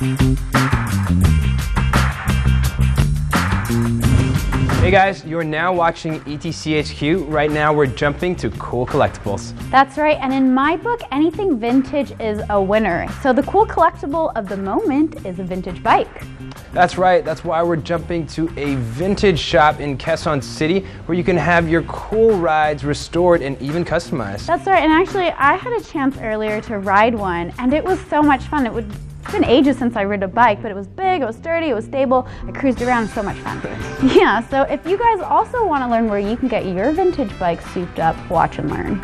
Hey guys, you're now watching etcHQ. Right now we're jumping to cool collectibles. That's right, and in my book, anything vintage is a winner. So the cool collectible of the moment is a vintage bike. That's right, that's why we're jumping to a vintage shop in Quezon City where you can have your cool rides restored and even customized. That's right, and actually I had a chance earlier to ride one and it was so much fun. It's been ages since I rode a bike, but it was big, it was sturdy, it was stable. I cruised around, so much fun. Yeah, so if you guys also want to learn where you can get your vintage bike souped up, watch and learn.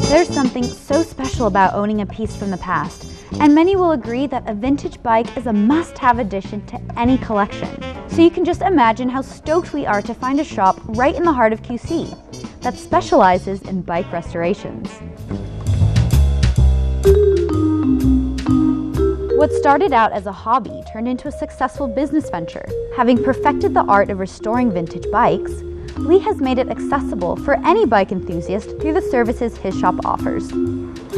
There's something so special about owning a piece from the past, and many will agree that a vintage bike is a must-have addition to any collection. So you can just imagine how stoked we are to find a shop right in the heart of QC that specializes in bike restorations. What started out as a hobby turned into a successful business venture. Having perfected the art of restoring vintage bikes, Lee has made it accessible for any bike enthusiast through the services his shop offers.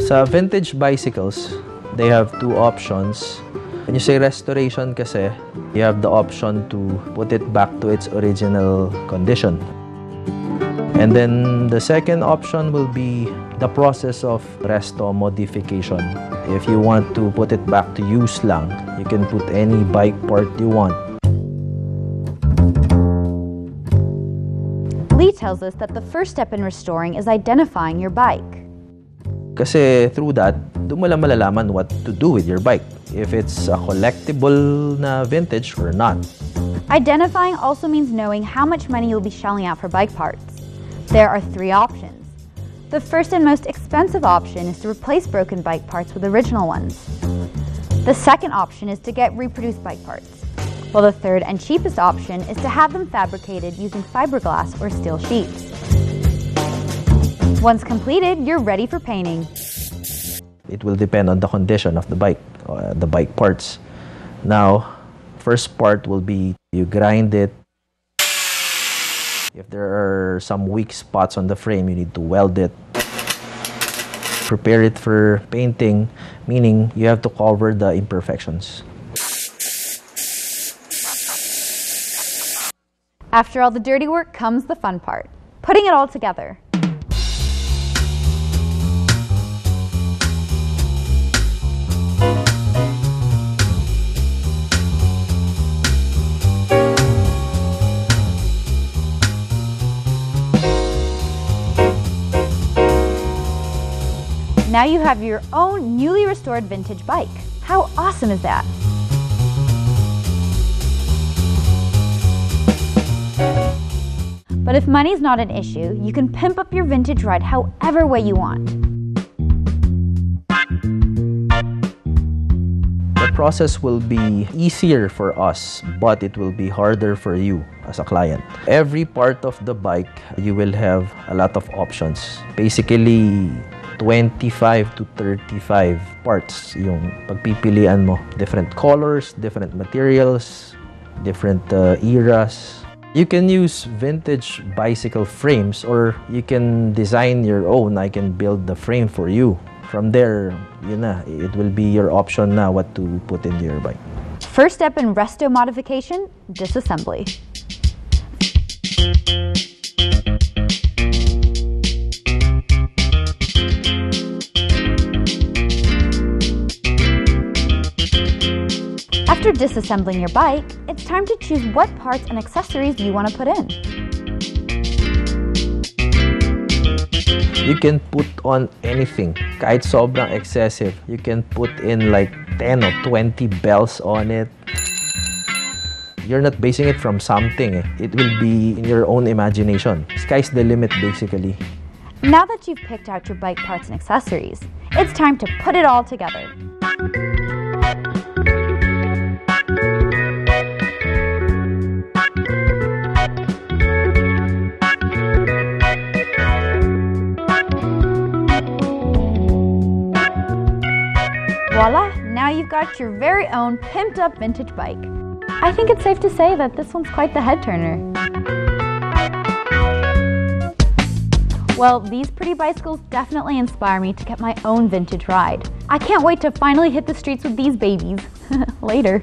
Sa vintage bicycles, they have two options. When you say restoration kasi, you have the option to put it back to its original condition. And then the second option will be the process of resto modification. If you want to put it back to use lang, you can put any bike part you want. Lee tells us that the first step in restoring is identifying your bike. Kasi through that, doon mo lang malalaman what to do with your bike. If it's a collectible na vintage or not. Identifying also means knowing how much money you'll be shelling out for bike parts. There are three options. The first and most expensive option is to replace broken bike parts with original ones. The second option is to get reproduced bike parts, while the third and cheapest option is to have them fabricated using fiberglass or steel sheets. Once completed, you're ready for painting. It will depend on the condition of the bike parts. Now, first part will be you grind it. If there are some weak spots on the frame, you need to weld it. Prepare it for painting, meaning you have to cover the imperfections. After all the dirty work comes the fun part, putting it all together. Now you have your own newly restored vintage bike. How awesome is that? But if money's not an issue, you can pimp up your vintage ride however way you want. The process will be easier for us, but it will be harder for you as a client. Every part of the bike, you will have a lot of options. Basically, 25 to 35 parts yung pagpipilian mo. Different colors, different materials, different eras. You can use vintage bicycle frames or you can design your own. I can build the frame for you. From there, yun na, it will be your option na what to put into your bike. First step in resto modification, disassembly. After disassembling your bike, it's time to choose what parts and accessories you want to put in. You can put on anything. Kahit sobrang excessive, you can put in like 10 or 20 bells on it. You're not basing it from something. It will be in your own imagination. Sky's the limit, basically. Now that you've picked out your bike parts and accessories, it's time to put it all together. Voila! Now you've got your very own pimped up vintage bike. I think it's safe to say that this one's quite the head turner. Well, these pretty bicycles definitely inspire me to get my own vintage ride. I can't wait to finally hit the streets with these babies. Later.